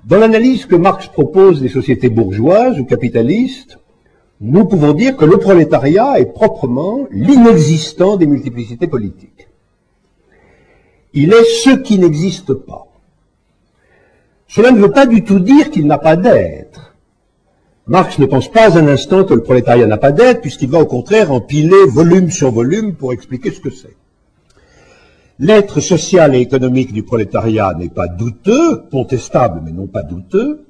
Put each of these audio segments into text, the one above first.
Dans l'analyse que Marx propose des sociétés bourgeoises ou capitalistes, nous pouvons dire que le prolétariat est proprement l'inexistant des multiplicités politiques. Il est ce qui n'existe pas. Cela ne veut pas du tout dire qu'il n'a pas d'être. Marx ne pense pas un instant que le prolétariat n'a pas d'être, puisqu'il va au contraire empiler volume sur volume pour expliquer ce que c'est. L'être social et économique du prolétariat n'est pas douteux, contestable mais non pas douteux.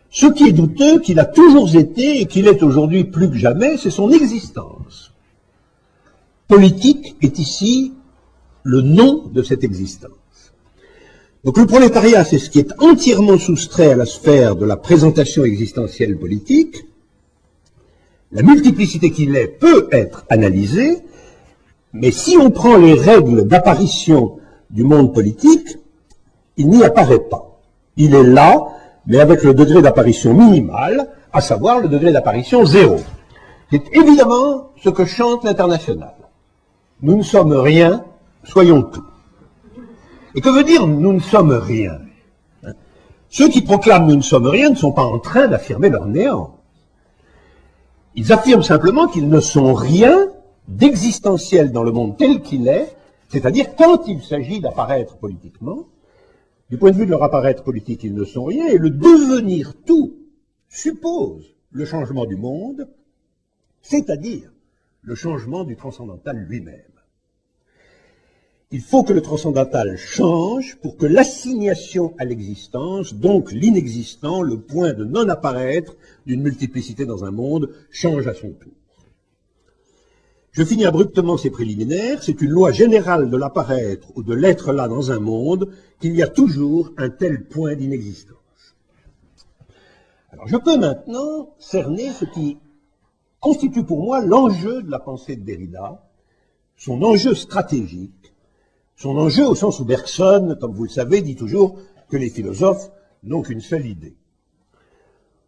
Ce qui est douteux, qu'il a toujours été et qu'il est aujourd'hui plus que jamais, c'est son existence. Politique est ici le nom de cette existence. Donc le prolétariat, c'est ce qui est entièrement soustrait à la sphère de la présentation existentielle politique. La multiplicité qu'il est peut être analysée, mais si on prend les règles d'apparition du monde politique, il n'y apparaît pas. Il est là, mais avec le degré d'apparition minimal, à savoir le degré d'apparition 0. C'est évidemment ce que chante l'Internationale. Nous ne sommes rien, soyons tout. Et que veut dire nous ne sommes rien? Ceux qui proclament nous ne sommes rien ne sont pas en train d'affirmer leur néant. Ils affirment simplement qu'ils ne sont rien d'existentiel dans le monde tel qu'il est, c'est-à-dire quand il s'agit d'apparaître politiquement. Du point de vue de leur apparaître politique, ils ne sont rien, et le devenir tout suppose le changement du monde, c'est-à-dire le changement du transcendantal lui-même. Il faut que le transcendantal change pour que l'assignation à l'existence, donc l'inexistant, le point de non-apparaître d'une multiplicité dans un monde, change à son tour. Je finis abruptement ces préliminaires. C'est une loi générale de l'apparaître ou de l'être là dans un monde qu'il y a toujours un tel point d'inexistence. Alors je peux maintenant cerner ce qui constitue pour moi l'enjeu de la pensée de Derrida, son enjeu stratégique, son enjeu au sens où Bergson, comme vous le savez, dit toujours que les philosophes n'ont qu'une seule idée.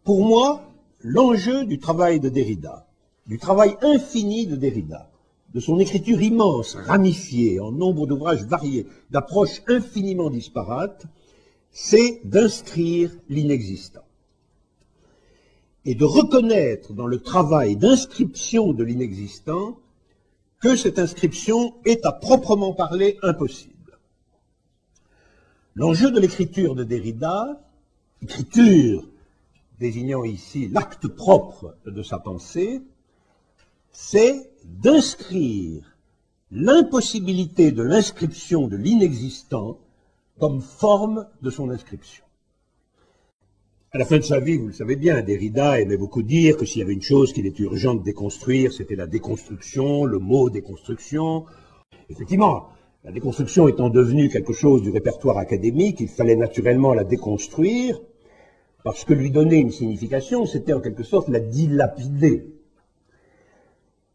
Pour moi, l'enjeu du travail de Derrida, du travail infini de Derrida, de son écriture immense, ramifiée en nombre d'ouvrages variés, d'approches infiniment disparates, c'est d'inscrire l'inexistant. Et de reconnaître dans le travail d'inscription de l'inexistant que cette inscription est à proprement parler impossible. L'enjeu de l'écriture de Derrida, écriture désignant ici l'acte propre de sa pensée, c'est d'inscrire l'impossibilité de l'inscription de l'inexistant comme forme de son inscription. À la fin de sa vie, vous le savez bien, Derrida aimait beaucoup dire que s'il y avait une chose qu'il était urgent de déconstruire, c'était la déconstruction, le mot déconstruction. Effectivement, la déconstruction étant devenue quelque chose du répertoire académique, il fallait naturellement la déconstruire, parce que lui donner une signification, c'était en quelque sorte la dilapider.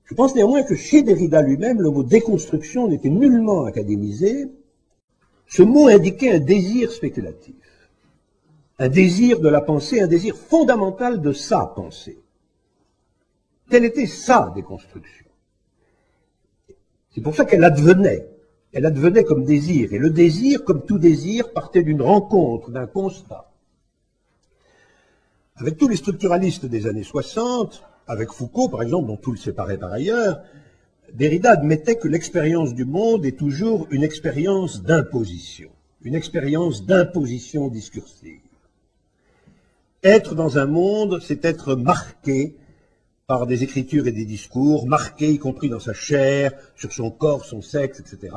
Je pense néanmoins que chez Derrida lui-même, le mot déconstruction n'était nullement académisé. Ce mot indiquait un désir spéculatif, un désir de la pensée, un désir fondamental de sa pensée. Telle était sa déconstruction. C'est pour ça qu'elle advenait. Elle advenait comme désir. Et le désir, comme tout désir, partait d'une rencontre, d'un constat. Avec tous les structuralistes des années 60, avec Foucault, par exemple, dont tout le séparait par ailleurs, Derrida admettait que l'expérience du monde est toujours une expérience d'imposition discursive. Être dans un monde, c'est être marqué par des écritures et des discours, marqué y compris dans sa chair, sur son corps, son sexe, etc.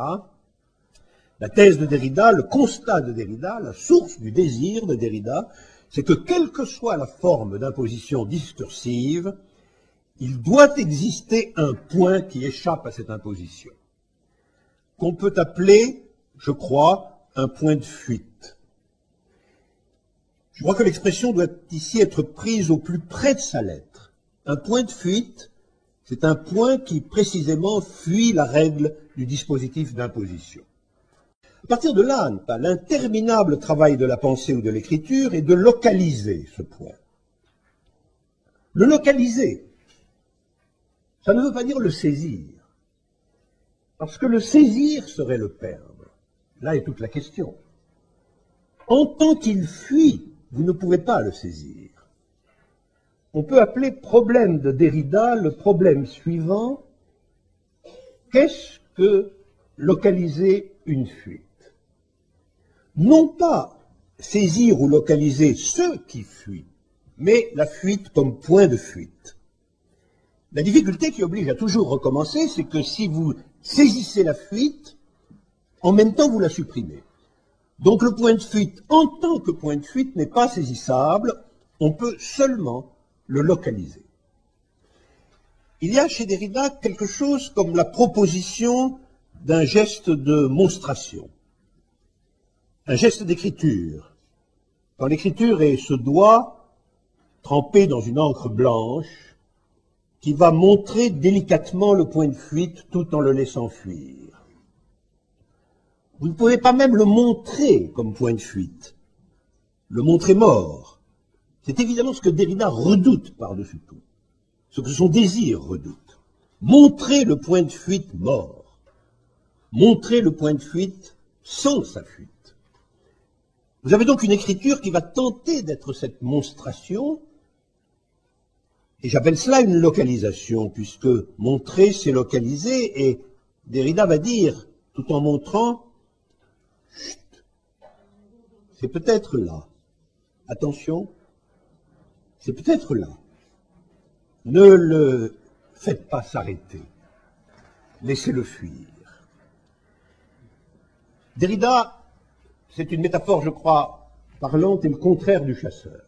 La thèse de Derrida, le constat de Derrida, la source du désir de Derrida, c'est que quelle que soit la forme d'imposition discursive, il doit exister un point qui échappe à cette imposition, qu'on peut appeler, je crois, un point de fuite. Je crois que l'expression doit ici être prise au plus près de sa lettre. Un point de fuite, c'est un point qui précisément fuit la règle du dispositif d'imposition. À partir de là, l'interminable travail de la pensée ou de l'écriture est de localiser ce point. Le localiser, ça ne veut pas dire le saisir, parce que le saisir serait le perdre. Là est toute la question. En tant qu'il fuit vous ne pouvez pas le saisir. On peut appeler problème de Derrida le problème suivant: qu'est-ce que localiser une fuite? Non pas saisir ou localiser ceux qui fuient, mais la fuite comme point de fuite. La difficulté qui oblige à toujours recommencer, c'est que si vous saisissez la fuite, en même temps vous la supprimez. Donc le point de fuite, en tant que point de fuite, n'est pas saisissable, on peut seulement le localiser. Il y a chez Derrida quelque chose comme la proposition d'un geste de monstration, un geste d'écriture. Quand l'écriture est ce doigt trempé dans une encre blanche qui va montrer délicatement le point de fuite tout en le laissant fuir. Vous ne pouvez pas même le montrer comme point de fuite, le montrer mort. C'est évidemment ce que Derrida redoute par-dessus tout, ce que son désir redoute. Montrer le point de fuite mort, montrer le point de fuite sans sa fuite. Vous avez donc une écriture qui va tenter d'être cette monstration, et j'appelle cela une localisation, puisque montrer, c'est localiser, et Derrida va dire, tout en montrant, chut, c'est peut-être là. Attention, c'est peut-être là. Ne le faites pas s'arrêter. Laissez-le fuir. Derrida, c'est une métaphore, je crois, parlante et le contraire du chasseur.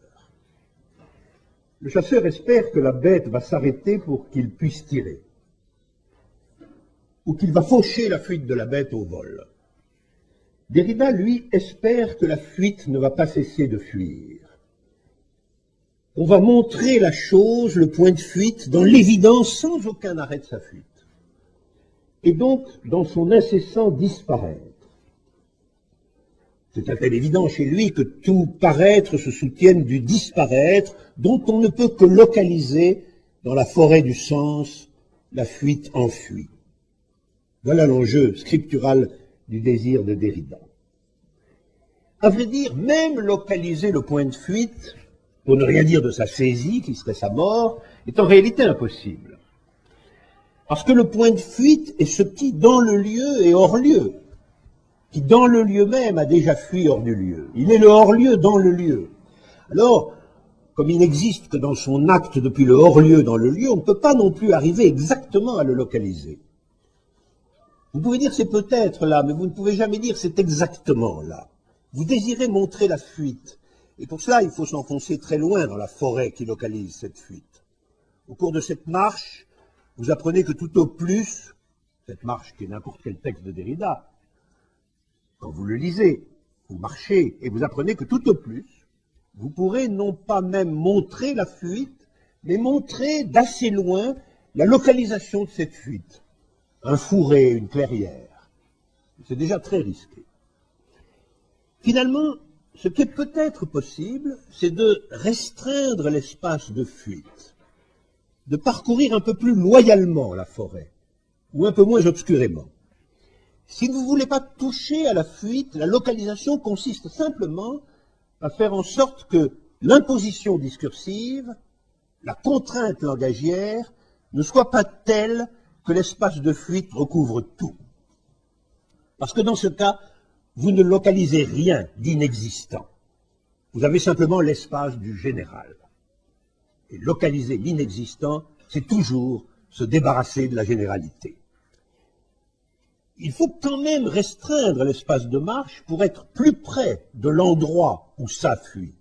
Le chasseur espère que la bête va s'arrêter pour qu'il puisse tirer, ou qu'il va faucher la fuite de la bête au vol. Derrida, lui, espère que la fuite ne va pas cesser de fuir. On va montrer la chose, le point de fuite, dans l'évidence, sans aucun arrêt de sa fuite. Et donc, dans son incessant disparaître. C'est à fait évident chez lui que tout paraître se soutienne du disparaître, dont on ne peut que localiser dans la forêt du sens la fuite enfuie. Voilà l'enjeu scriptural du désir de Derrida. À vrai dire, même localiser le point de fuite, pour ne rien dire de sa saisie, qui serait sa mort, est en réalité impossible. Parce que le point de fuite est ce qui, dans le lieu, est hors lieu, qui, dans le lieu même, a déjà fui hors du lieu. Il est le hors-lieu dans le lieu. Alors, comme il n'existe que dans son acte depuis le hors-lieu dans le lieu, on ne peut pas non plus arriver exactement à le localiser. Vous pouvez dire c'est peut-être là, mais vous ne pouvez jamais dire c'est exactement là. Vous désirez montrer la fuite. Et pour cela, il faut s'enfoncer très loin dans la forêt qui localise cette fuite. Au cours de cette marche, vous apprenez que tout au plus, cette marche qui est n'importe quel texte de Derrida, quand vous le lisez, vous marchez et vous apprenez que tout au plus, vous pourrez non pas même montrer la fuite, mais montrer d'assez loin la localisation de cette fuite. Un fourré, une clairière. C'est déjà très risqué. Finalement, ce qui est peut-être possible, c'est de restreindre l'espace de fuite, de parcourir un peu plus loyalement la forêt, ou un peu moins obscurément. Si vous ne voulez pas toucher à la fuite, la localisation consiste simplement à faire en sorte que l'imposition discursive, la contrainte langagière, ne soit pas telle que l'espace de fuite recouvre tout. Parce que dans ce cas, vous ne localisez rien d'inexistant. Vous avez simplement l'espace du général. Et localiser l'inexistant, c'est toujours se débarrasser de la généralité. Il faut quand même restreindre l'espace de marche pour être plus près de l'endroit où ça fuit.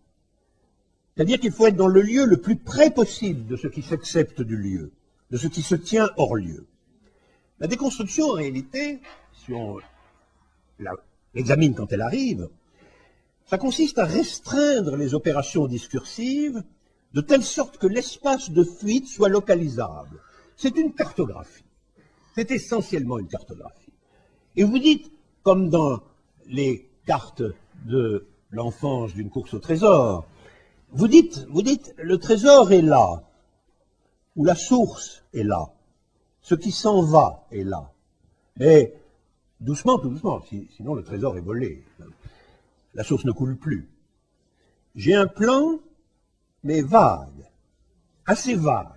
C'est-à-dire qu'il faut être dans le lieu le plus près possible de ce qui s'accepte du lieu, de ce qui se tient hors lieu. La déconstruction, en réalité, si on l'examine quand elle arrive, ça consiste à restreindre les opérations discursives de telle sorte que l'espace de fuite soit localisable. C'est une cartographie. C'est essentiellement une cartographie. Et vous dites, comme dans les cartes de l'enfance d'une course au trésor, vous dites, le trésor est là, ou la source est là, ce qui s'en va est là. Mais doucement, tout doucement, sinon le trésor est volé. La source ne coule plus. j'ai un plan, mais vague, assez vague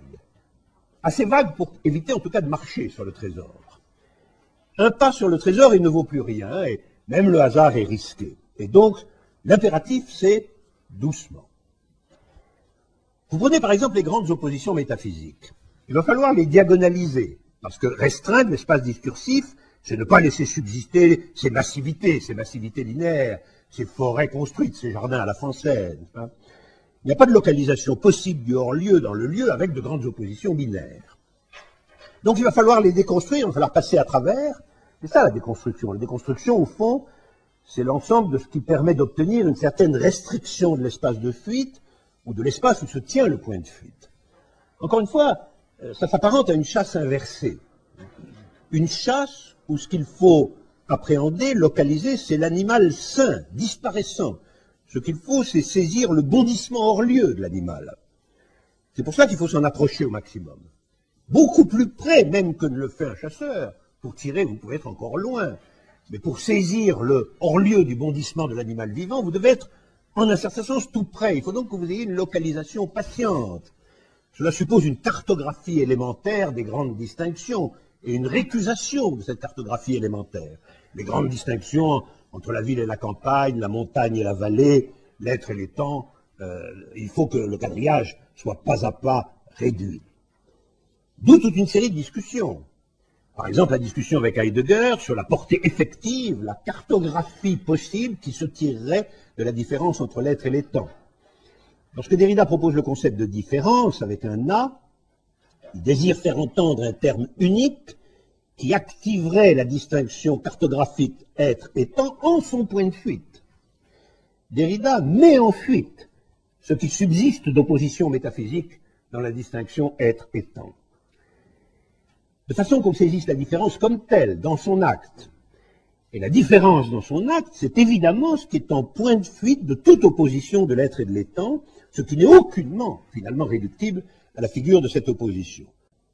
pour éviter en tout cas de marcher sur le trésor. Un pas sur le trésor, il ne vaut plus rien, et même le hasard est risqué. Et donc, l'impératif, c'est doucement. Vous prenez par exemple les grandes oppositions métaphysiques. Il va falloir les diagonaliser, parce que restreindre l'espace discursif, c'est ne pas laisser subsister ces massivités linéaires, ces forêts construites, ces jardins à la française. Hein. Il n'y a pas de localisation possible du hors-lieu dans le lieu avec de grandes oppositions binaires. Donc il va falloir les déconstruire, il va falloir passer à travers. C'est ça la déconstruction. La déconstruction, au fond, c'est l'ensemble de ce qui permet d'obtenir une certaine restriction de l'espace de fuite ou de l'espace où se tient le point de fuite. Encore une fois, ça s'apparente à une chasse inversée. Une chasse où ce qu'il faut appréhender, localiser, c'est l'animal sain, disparaissant. Ce qu'il faut, c'est saisir le bondissement hors lieu de l'animal. C'est pour ça qu'il faut s'en approcher au maximum. Beaucoup plus près même que ne le fait un chasseur. Pour tirer, vous pouvez être encore loin. Mais pour saisir le hors-lieu du bondissement de l'animal vivant, vous devez être, en un certain sens, tout près. Il faut donc que vous ayez une localisation patiente. Cela suppose une cartographie élémentaire des grandes distinctions et une récusation de cette cartographie élémentaire. Les grandes distinctions entre la ville et la campagne, la montagne et la vallée, l'être et l'étang, il faut que le quadrillage soit pas à pas réduit. D'où toute une série de discussions. Par exemple, la discussion avec Heidegger sur la portée effective, la cartographie possible qui se tirerait de la différence entre l'être et l'étang. Lorsque Derrida propose le concept de différence avec un A, il désire faire entendre un terme unique qui activerait la distinction cartographique être-étant en son point de fuite. Derrida met en fuite ce qui subsiste d'opposition métaphysique dans la distinction être-étant. De façon qu'on saisisse la différence comme telle, dans son acte. Et la différence dans son acte, c'est évidemment ce qui est en point de fuite de toute opposition de l'être et de l'étant, ce qui n'est aucunement, finalement, réductible à la figure de cette opposition.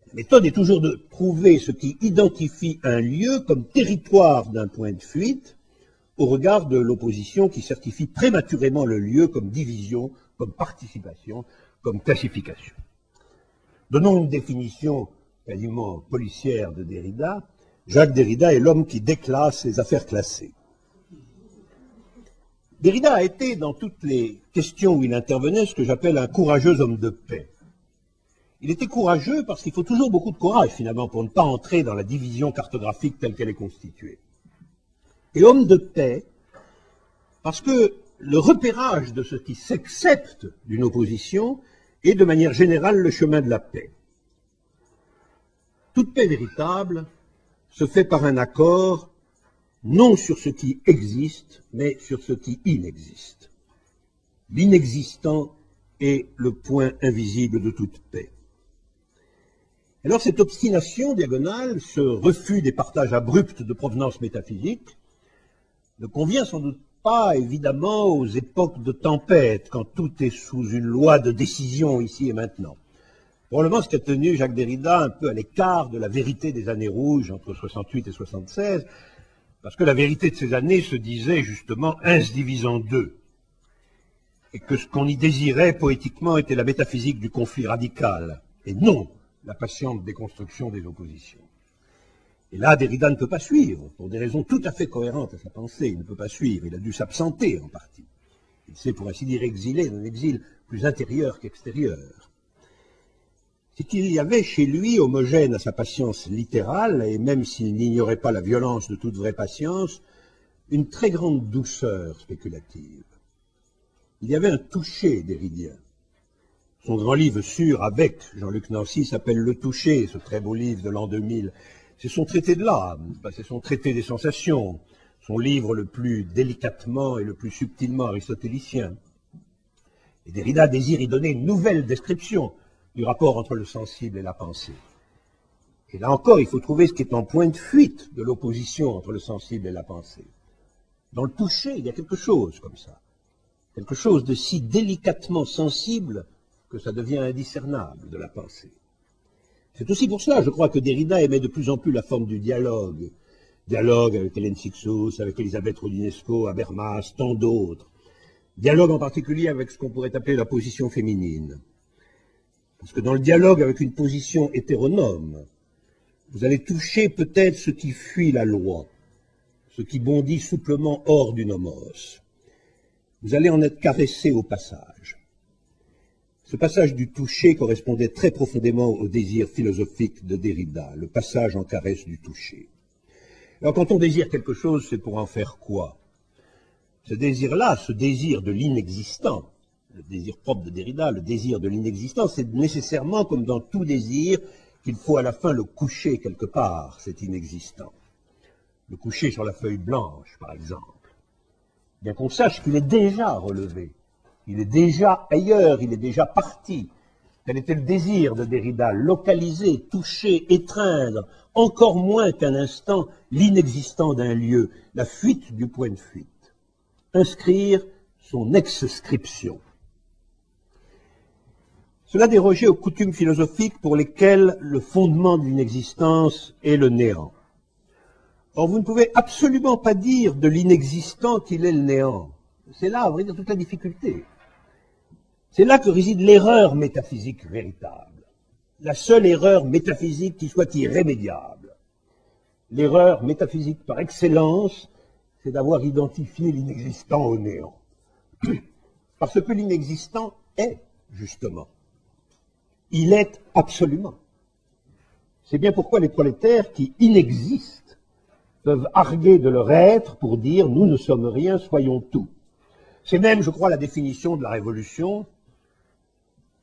La méthode est toujours de trouver ce qui identifie un lieu comme territoire d'un point de fuite, au regard de l'opposition qui certifie prématurément le lieu comme division, comme participation, comme classification. Donnons une définition quasiment policière de Derrida. Jacques Derrida est l'homme qui déclasse les affaires classées. Derrida a été, dans toutes les questions où il intervenait, ce que j'appelle un courageux homme de paix. Il était courageux parce qu'il faut toujours beaucoup de courage, finalement, pour ne pas entrer dans la division cartographique telle qu'elle est constituée. Et homme de paix, parce que le repérage de ce qui s'accepte d'une opposition est, de manière générale, le chemin de la paix. Toute paix véritable se fait par un accord, non sur ce qui existe, mais sur ce qui inexiste. L'inexistant est le point invisible de toute paix. Alors cette obstination diagonale, ce refus des partages abrupts de provenance métaphysique, ne convient sans doute pas, évidemment, aux époques de tempête, quand tout est sous une loi de décision ici et maintenant. Probablement ce qui a tenu Jacques Derrida un peu à l'écart de la vérité des années rouges entre 68 et 76, parce que la vérité de ces années se disait justement 1 se divise en 2, et que ce qu'on y désirait poétiquement était la métaphysique du conflit radical, et non la patiente déconstruction des oppositions. Et là, Derrida ne peut pas suivre, pour des raisons tout à fait cohérentes à sa pensée, il ne peut pas suivre, il a dû s'absenter en partie. Il s'est, pour ainsi dire, exilé d'un exil plus intérieur qu'extérieur. C'est qu'il y avait chez lui, homogène à sa patience littérale, et même s'il n'ignorait pas la violence de toute vraie patience, une très grande douceur spéculative. Il y avait un toucher derridien. Son grand livre sûr avec Jean-Luc Nancy s'appelle Le Toucher, ce très beau livre de l'an 2000. C'est son traité de l'âme, c'est son traité des sensations, son livre le plus délicatement et le plus subtilement aristotélicien. Et Derrida désire y donner une nouvelle description du rapport entre le sensible et la pensée. Et là encore, il faut trouver ce qui est en point de fuite de l'opposition entre le sensible et la pensée. Dans le toucher, il y a quelque chose comme ça. Quelque chose de si délicatement sensible que ça devient indiscernable de la pensée. C'est aussi pour cela, je crois, que Derrida aimait de plus en plus la forme du dialogue. Dialogue avec Hélène Cixous, avec Elisabeth Roudinesco, Habermas, tant d'autres. Dialogue en particulier avec ce qu'on pourrait appeler la position féminine. Parce que dans le dialogue avec une position hétéronome, vous allez toucher peut-être ce qui fuit la loi, ce qui bondit souplement hors du nomos. Vous allez en être caressé au passage. Ce passage du toucher correspondait très profondément au désir philosophique de Derrida, le passage en caresse du toucher. Alors quand on désire quelque chose, c'est pour en faire quoi? Ce désir-là, ce désir de l'inexistant, le désir propre de Derrida, le désir de l'inexistant, c'est nécessairement, comme dans tout désir, qu'il faut à la fin le coucher quelque part, cet inexistant. Le coucher sur la feuille blanche, par exemple. Bien qu'on sache qu'il est déjà relevé, il est déjà ailleurs, il est déjà parti. Tel était le désir de Derrida, localiser, toucher, étreindre, encore moins qu'un instant, l'inexistant d'un lieu, la fuite du point de fuite. Inscrire son exscription. Cela dérogeait aux coutumes philosophiques pour lesquelles le fondement de l'inexistence est le néant. Or, vous ne pouvez absolument pas dire de l'inexistant qu'il est le néant. C'est là, à vrai dire, toute la difficulté. C'est là que réside l'erreur métaphysique véritable. La seule erreur métaphysique qui soit irrémédiable. L'erreur métaphysique par excellence, c'est d'avoir identifié l'inexistant au néant. Parce que l'inexistant est, justement. Il est absolument. C'est bien pourquoi les prolétaires qui inexistent peuvent arguer de leur être pour dire « nous ne sommes rien, soyons tout ». C'est même, je crois, la définition de la Révolution,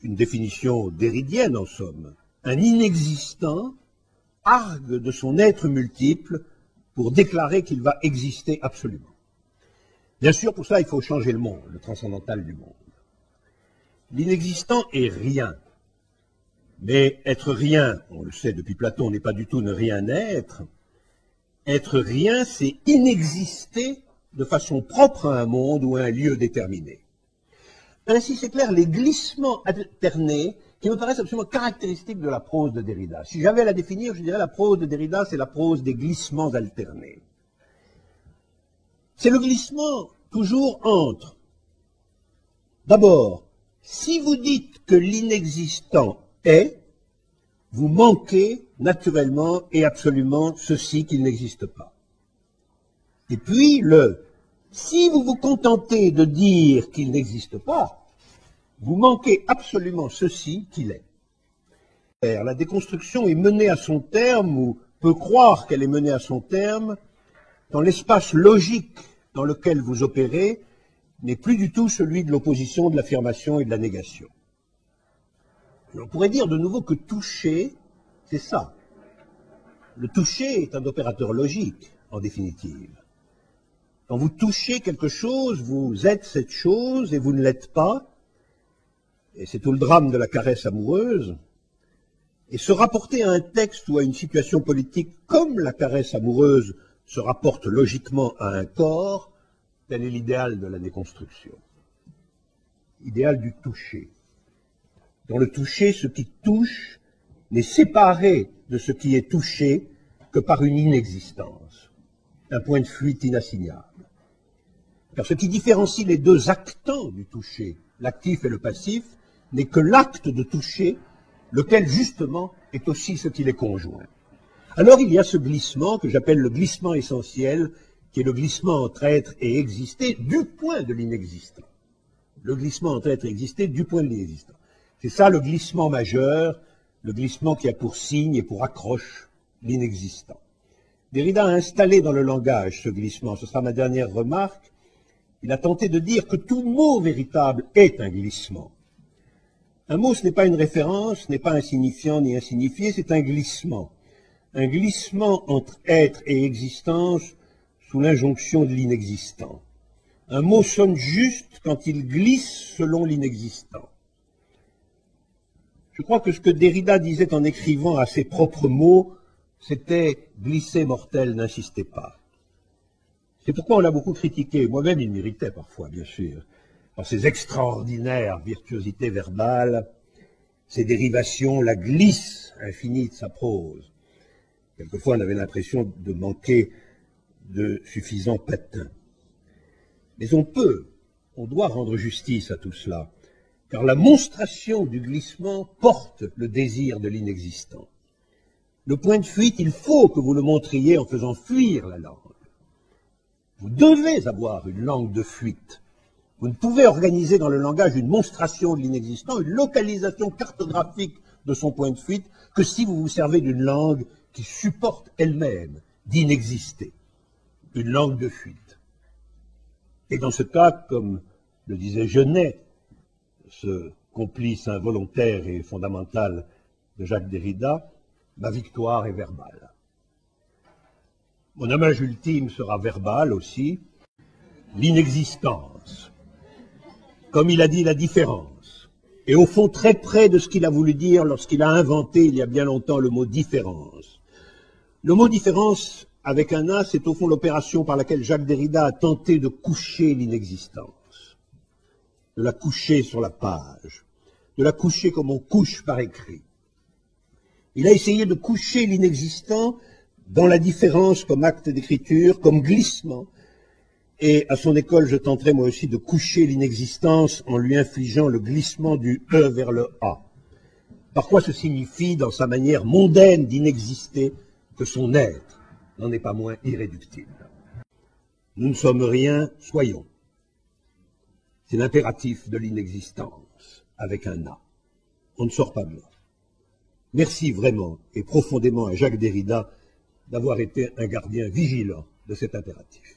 une définition derridienne en somme. Un inexistant argue de son être multiple pour déclarer qu'il va exister absolument. Bien sûr, pour ça, il faut changer le monde, le transcendantal du monde. L'inexistant est rien. Mais être rien, on le sait depuis Platon, n'est pas du tout ne rien être. Être rien, c'est inexister de façon propre à un monde ou à un lieu déterminé. Ainsi, c'est clair, les glissements alternés qui me paraissent absolument caractéristiques de la prose de Derrida. Si j'avais à la définir, je dirais la prose de Derrida, c'est la prose des glissements alternés. C'est le glissement toujours entre, d'abord, si vous dites que l'inexistant est, vous manquez naturellement et absolument ceci qu'il n'existe pas. Et puis si vous vous contentez de dire qu'il n'existe pas, vous manquez absolument ceci qu'il est. La déconstruction est menée à son terme, ou peut croire qu'elle est menée à son terme, quand l'espace logique dans lequel vous opérez n'est plus du tout celui de l'opposition, de l'affirmation et de la négation. On pourrait dire de nouveau que toucher, c'est ça. Le toucher est un opérateur logique, en définitive. Quand vous touchez quelque chose, vous êtes cette chose et vous ne l'êtes pas. Et c'est tout le drame de la caresse amoureuse. Et se rapporter à un texte ou à une situation politique comme la caresse amoureuse se rapporte logiquement à un corps, tel est l'idéal de la déconstruction. Idéal du toucher. Dans le toucher, ce qui touche n'est séparé de ce qui est touché que par une inexistence, un point de fuite inassignable. Car ce qui différencie les deux actants du toucher, l'actif et le passif, n'est que l'acte de toucher, lequel justement est aussi ce qui les conjoint. Alors il y a ce glissement que j'appelle le glissement essentiel, qui est le glissement entre être et exister du point de l'inexistant. Le glissement entre être et exister du point de l'inexistant. C'est ça le glissement majeur, le glissement qui a pour signe et pour accroche l'inexistant. Derrida a installé dans le langage ce glissement, ce sera ma dernière remarque. Il a tenté de dire que tout mot véritable est un glissement. Un mot, ce n'est pas une référence, ce n'est pas insignifiant ni insignifié, c'est un glissement. Un glissement entre être et existence sous l'injonction de l'inexistant. Un mot sonne juste quand il glisse selon l'inexistant. Je crois que ce que Derrida disait en écrivant à ses propres mots, c'était « glisser mortel, n'insistez pas ». C'est pourquoi on l'a beaucoup critiqué. Moi-même, il m'irritait parfois, bien sûr, par ses extraordinaires virtuosités verbales, ses dérivations, la glisse infinie de sa prose. Quelquefois, on avait l'impression de manquer de suffisant patin. Mais on peut on doit rendre justice à tout cela, car la monstration du glissement porte le désir de l'inexistant. Le point de fuite, il faut que vous le montriez en faisant fuir la langue. Vous devez avoir une langue de fuite. Vous ne pouvez organiser dans le langage une monstration de l'inexistant, une localisation cartographique de son point de fuite, que si vous vous servez d'une langue qui supporte elle-même d'inexister, une langue de fuite. Et dans ce cas, comme le disait Genet, ce complice involontaire et fondamental de Jacques Derrida, ma victoire est verbale. Mon hommage ultime sera verbal aussi, l'inexistence. Comme il a dit, la différence. Et au fond, très près de ce qu'il a voulu dire lorsqu'il a inventé, il y a bien longtemps, le mot différence. Le mot différence, avec un A, c'est au fond l'opération par laquelle Jacques Derrida a tenté de coucher l'inexistence, de la coucher sur la page, de la coucher comme on couche par écrit. Il a essayé de coucher l'inexistant dans la différence comme acte d'écriture, comme glissement. Et à son école, je tenterai moi aussi de coucher l'inexistence en lui infligeant le glissement du E vers le A. Par quoi ce signifie, dans sa manière mondaine d'inexister, que son être n'en est pas moins irréductible. Nous ne sommes rien, soyons. C'est l'impératif de l'inexistence, avec un A. On ne sort pas de là. Merci vraiment et profondément à Jacques Derrida d'avoir été un gardien vigilant de cet impératif.